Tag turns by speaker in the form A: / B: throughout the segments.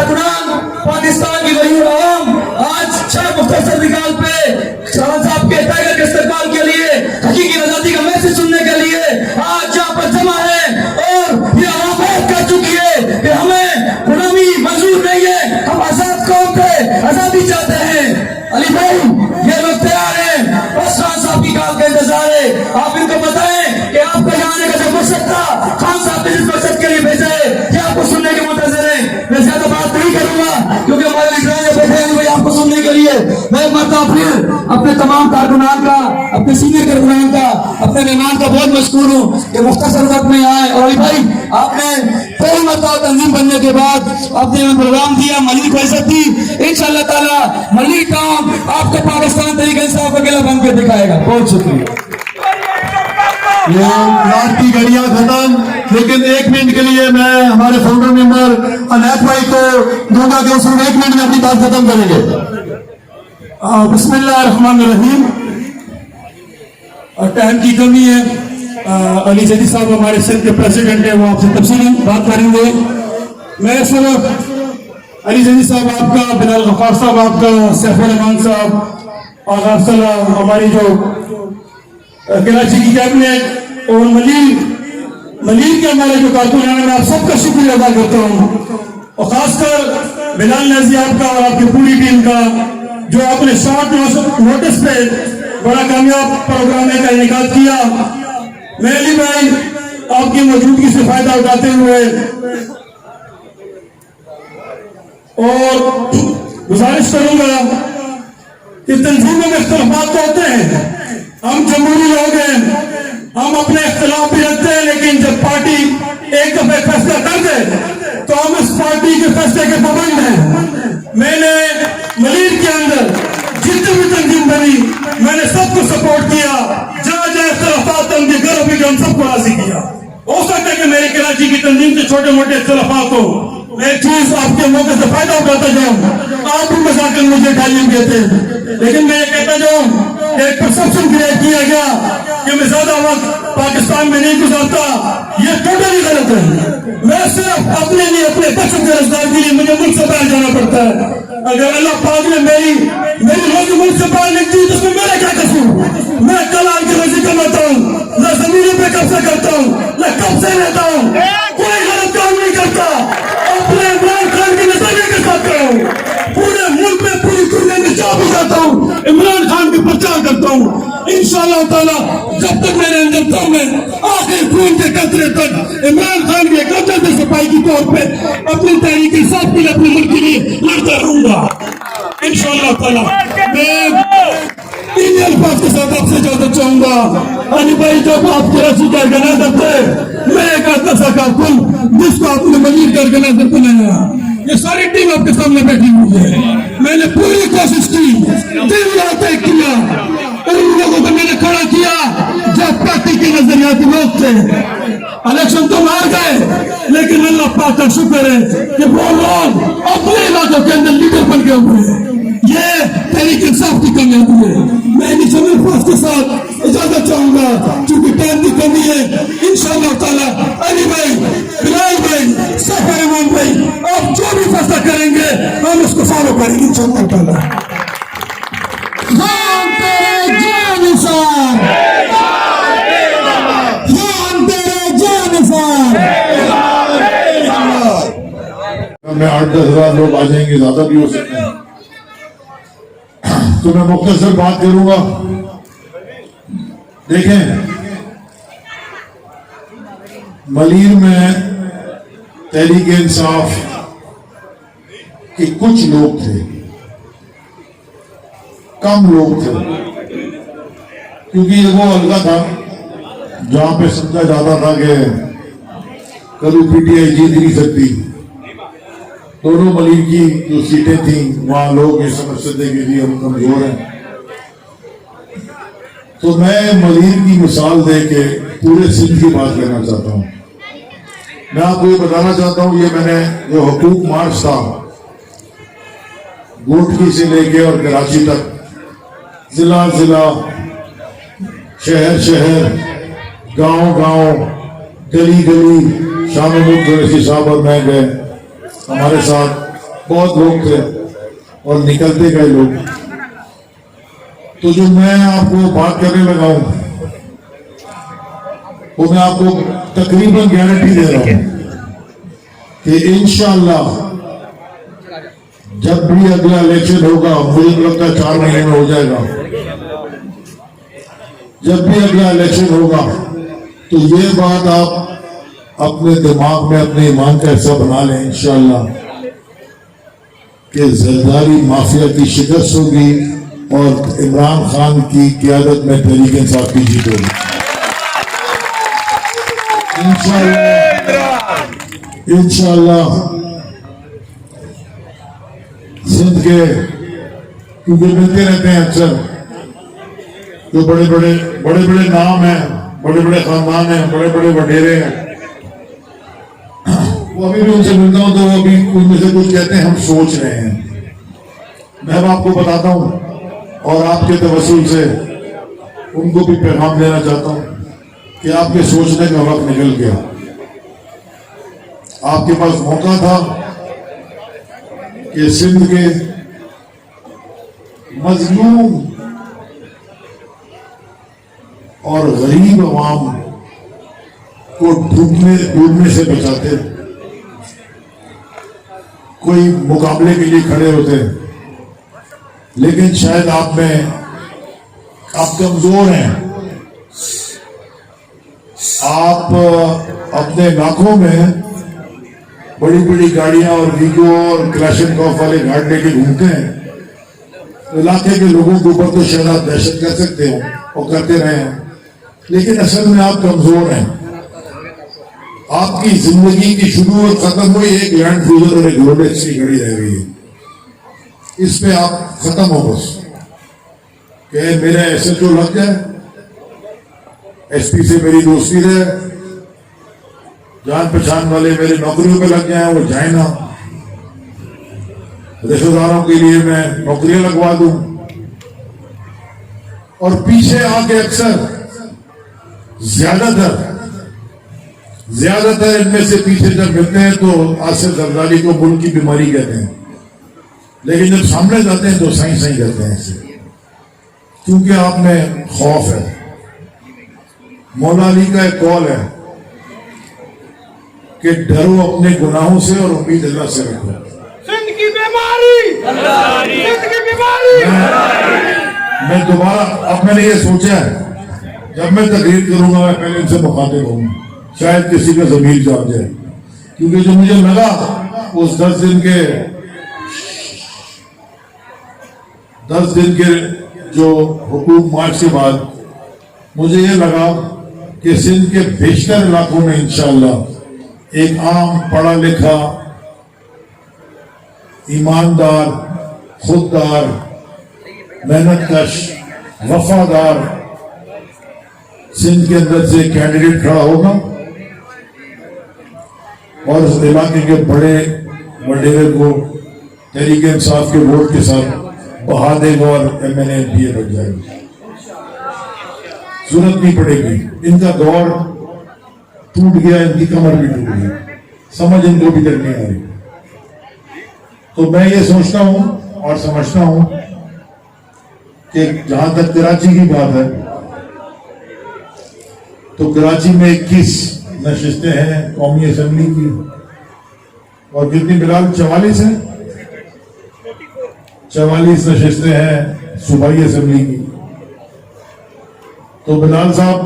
A: कारकुनान पाकिस्तान की गरीब आवाम आज 6 मुख्तसर निकाल पे शाह साहब के टाइगर के इस्तेमाल के लिए हकीकी आजादी का मैसेज सुनने के लिए आज यहाँ पर जमा है। और ये आवाम बात कर चुकी है कि हमें गुलामी मंजूर नहीं है, हम आजाद कौम थे, आजादी चाहते हैं। अली भाई ये लोग तैयार हैं, बस खान साहब की काम का इंतजार है। आप इनको बताएं कि आपका जाने का जो मकसद था, खान साहब ने जिस मकसद के लिए भेजा है, ये आपको सुनने के मुंतजर है। मैं ज्यादा बात नहीं करूंगा क्योंकि हमारे लीडर बैठे हैं भाई आपको सुनने के लिए। मैं मरता फिर अपने तमाम कारकुनान का, अपने सीनियर कारकुनान का, अपने मेहमान का बहुत मशहूर हूँ कि मुख्तसर वक्त में आए। और अली भाई आपने पहली मरतबा तंजीम बनने के बाद आपने प्रोग्राम दिया, मलिक को इज्जत दी। इंशाअल्लाह ताला मलिक काम आपको पाकिस्तान तरीके इंसाफ अकेला बन के दिखाएगा। बहुत शुक्रिया।
B: ये रात की घड़ियां खत्म, लेकिन 1 मिनट के लिए मैं हमारे फाउंडर मेंबर अनैत भाई को दूंगा कि उसमें 1 मिनट में अपनी बात खत्म करेंगे। बिस्मिल्लाहिर्रहमानिर्रहीम। टाइम की कमी है। अली जदी साहब हमारे सिंध के प्रेसिडेंट है, वो आपसे तफसीली बात करेंगे। मैं सिर्फ अली जदी साहब आपका, बिलाल गफ्फार साहब आपका, सैफ रहमान साहब और हमारी जो कराची की कैबिनेट और मलिर के हमारे जो कारकुन हैं, मैं आप सबका शुक्रिया अदा करता हूँ। और खासकर बिलाल नाजी आपका और आपकी पूरी टीम का, जो आपने शॉर्ट नोटिस पे बड़ा कामयाब प्रोग्राम का इनेकाद किया। मैं अली भाई आपकी मौजूदगी से फायदा उठाते हुए और गुजारिश करूंगा कि तंजीमों में इख्तिलाफात तो होते हैं, हम जमहूरी लोग हैं, हम अपने इख्तिलाफ भी रखते हैं, लेकिन जब पार्टी एक दफे फैसला कर दे तो हम इस पार्टी के फैसले के पाबंद हैं। मैंने मलिर के अंदर जितनी भी तंजीम बनी, मैंने सबको सपोर्ट किया। जहाँ जहाँ इख्तिलाफात होंगे घर भी हम सबको राजी किया। हो सकता है कि मेरी कराची की तंजीम से छोटे मोटे इख्तिलाफात हो, मैं एक चीज आपके मौके से फायदा उठाता जाऊँ, आप भी मजाक मुझे गालियां देते हैं, लेकिन मैं ये कहता जाऊँ एक परसेप्शन क्रिएट किया गया कि मैं ज्यादा वक्त पाकिस्तान में नहीं गुजारता, ये टोटली गलत है। मैं सिर्फ अपने लिए, अपने बच्चों के रोजगार के लिए मुझे मुल्क से बाहर जाना पड़ता है। अगर अल्लाह पाक ने मेरी रोजी मुल्क से बाहर लिख दी तो उसमें मेरा क्या कसूर? मैं कलाल की रोजी कमाता हूँ, न जमीनों पे कब्जा करता हूँ, न कब्जे लेता हूँ, कोई गलत काम नहीं करता, अपने इमरान खान के नजरिए के साथ खड़ा हूँ। पूरे मुल्क में, पूरी दुनिया में जहाँ भी जाता हूँ, इमरान खान का प्रचार करता हूँ। इंशाअल्लाह ताला जब तक मेरे अंदर दम है, आखिर खून के कतरे तक इमरान खान के कतरे से सफाई के तौर पे अपनी तहरीक इंसाफ के लिए, अपने मुल्क के लिए लड़ता रहूंगा इंशाअल्लाह ताला। मैं इन अल्फाज के साथ आपसे इजाजत चाहूंगा। अली भाई जब आप कराची का ऑर्गेनाइजर थे, मैं एक आता सा कारकुन जिसको आपने मलिर का ऑर्गेनाइजर बनाया, ये सारी टीम आपके सामने बैठी हुई है। मैंने पूरी कोशिश की, दिन रात एक किया, उन लोगों को मैंने खड़ा किया जो पार्टी के नजरियाती लोग थे। इलेक्शन तो हार गए, लेकिन अल्लाह पाक का शुक्र है कि वो लोग अपने इलाकों के अंदर लीडर बन गए हुए हैं। ये तहरीक इंसाफ की कामयाबी है। मैं इन अल्फाज के साथ इजाजत चाहूंगा, क्योंकि टाइम की कमी है। इंशाअल्लाह ताला अली भाई, बिलाल भाई, सैफ रहमान भाई, आप जो भी फैसला करेंगे हम उसको फॉलो करेंगे इंशाअल्लाह ताला। में 8-10 हज़ार लोग आ जाएंगे, ज्यादा भी हो सकते हैं, तो मैं मुख्तसर बात करूंगा। देखें, मलिर में तहरीक इंसाफ के कुछ लोग थे, कम लोग थे, क्योंकि ये वो हल्का था जहां पे समझा जाता था कि कभी पीटीआई जीत नहीं सकती। दोनों मलिर की जो सीटें थी वहां लोग ये समझते थे कि हम कमजोर हैं। तो मैं मलिर की मिसाल दे के पूरे सिंध की बात करना चाहता हूँ। मैं आपको ये बताना चाहता हूँ, ये मैंने जो हुकूक मार्च था गोटकी से लेके और कराची तक, जिला जिला, शहर शहर, गांव गांव, गली गली, शाम मुल्क साहब और मैं गए, हमारे साथ
C: बहुत लोग थे और निकलते गए लोग। तो जो मैं आपको बात करने लगा हूं वो मैं आपको तकरीबन गारंटी दे रहा हूं कि इंशाअल्लाह जब भी अगला इलेक्शन होगा, मुझे तो लगता है 4 महीने में हो जाएगा, जब भी अगला इलेक्शन होगा तो ये बात आप अपने दिमाग में अपने ईमान का हिस्सा बना लें इंशाअल्लाह कि जरदारी माफिया की शिकस्त होगी और इमरान खान की क़यादत में तहरीक इंसाफ की जीत होगी इंशाअल्लाह। सिंध के क्योंकि मिलते रहते हैं अक्सर जो बड़े बड़े नाम हैं, बड़े बड़े खानदान हैं, बड़े बड़े वडेरे हैं, वो अभी भी उनसे मिलता हूं तो वो अभी उनमें से कुछ कहते हैं हम सोच रहे हैं। मैं अब आपको बताता हूं और आपके तवस्सुल से उनको भी पैगाम देना चाहता हूं कि आपके सोचने का वक्त निकल गया। आपके पास मौका था कि सिंध के मजलूम और गरीब अवाम को डूबने से बचाते, कोई मुकाबले के लिए खड़े होते, लेकिन शायद आप कमजोर हैं। आप अपने इलाकों में बड़ी बड़ी गाड़ियां और वीगो और क्लैशनकॉफ वाले गाड़ी लेके घूमते हैं, इलाके के लोगों के ऊपर तो शायद आप दहशत कर सकते हो और करते रहे हैं, लेकिन असल में आप कमजोर हैं। आपकी जिंदगी की शुरू और खत्म हुई एक लैंड क्रूजर और एक रोलेक्स की गाड़ी रह गई है, इस पे आप खत्म हो बस। कि मेरा SHO लग जाए, SP से मेरी दोस्ती रहे, जान पहचान वाले मेरे नौकरियों पे लग जाए, वो जाए ना, रिश्तेदारों के लिए मैं नौकरियां लगवा दूं, और पीछे आके अक्सर ज्यादातर इनमें से पीछे जब मिलते हैं तो आसिफ जरदारी को मुल्क की बीमारी कहते हैं, लेकिन जब सामने जाते हैं तो सही सही कहते हैं इसे, क्योंकि आप में खौफ है। मौला अली का एक कौल है कि डरो अपने गुनाहों से और उम्मीद अल्लाह से रखो।
D: सिंध की बीमारी
C: मैं दोबारा, अब मैंने ये सोचा है जब मैं तकरीर करूंगा मैं पहले इनसे मुखातिब हूँ, शायद किसी का जमीर जाग जाए, क्योंकि जो मुझे लगा उस 10 दिन के जो हुकूक मार्च के बाद मुझे ये लगा कि सिंध के बेशतर इलाकों में इंशाअल्लाह एक आम पढ़ा लिखा ईमानदार खुददार मेहनतकश वफादार सिंध के अंदर से कैंडिडेट खड़ा होगा और उस इलाके के बड़े वडेरे को तहरीक इंसाफ के वोट के साथ बहा देगा और MNA MPA बन जाएगा। जरूरत नहीं पड़ेगी, इनका दौर टूट गया, इनकी कमर भी टूट गई, समझ इनको भी तक नहीं आ रही। तो मैं ये सोचता हूं और समझता हूं कि जहां तक कराची की बात है तो कराची में 21 नशिस्तें हैं कौमी असेंबली की, और कितनी बिलाल 44 हैं, 44 नशिस्तें हैं सूबाई असेंबली की। तो बिलाल साहब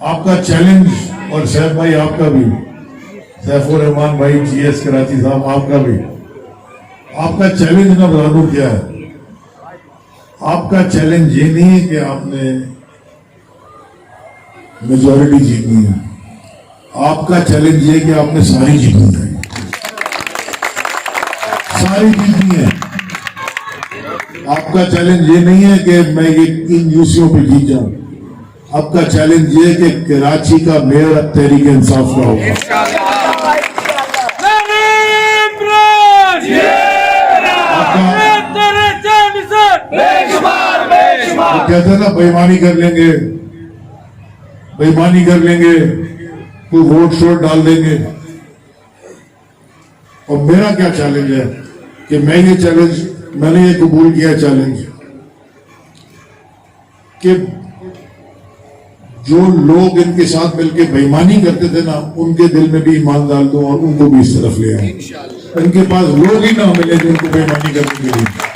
C: आपका चैलेंज, और सैफ भाई आपका भी, सैफुर रहमान भाई GS कराची साहब आपका भी, आपका चैलेंज ना बता दूं क्या है। आपका चैलेंज ये नहीं है कि आपने मेजॉरिटी जीतनी है, आपका चैलेंज ये कि आपने सारी जीतनी है, सारी जीतनी है। आपका चैलेंज ये नहीं है कि मैं ये 3 यूसीओ पे जीत जाऊं, आपका चैलेंज ये कि कराची का मेयर अब तहरीक इंसाफ का होगा। कहते हैं ना बेईमानी कर लेंगे, बेईमानी कर लेंगे, कोई वोट शोट डाल देंगे, और मेरा क्या चैलेंज है कि मैंने ये कबूल किया चैलेंज कि जो लोग इनके साथ मिलकर बेईमानी करते थे ना, उनके दिल में भी ईमान डाल दूं और उनको भी इस तरफ ले आऊं। इनके पास लोग ही ना मिले जो उनको बेईमानी करने के लिए।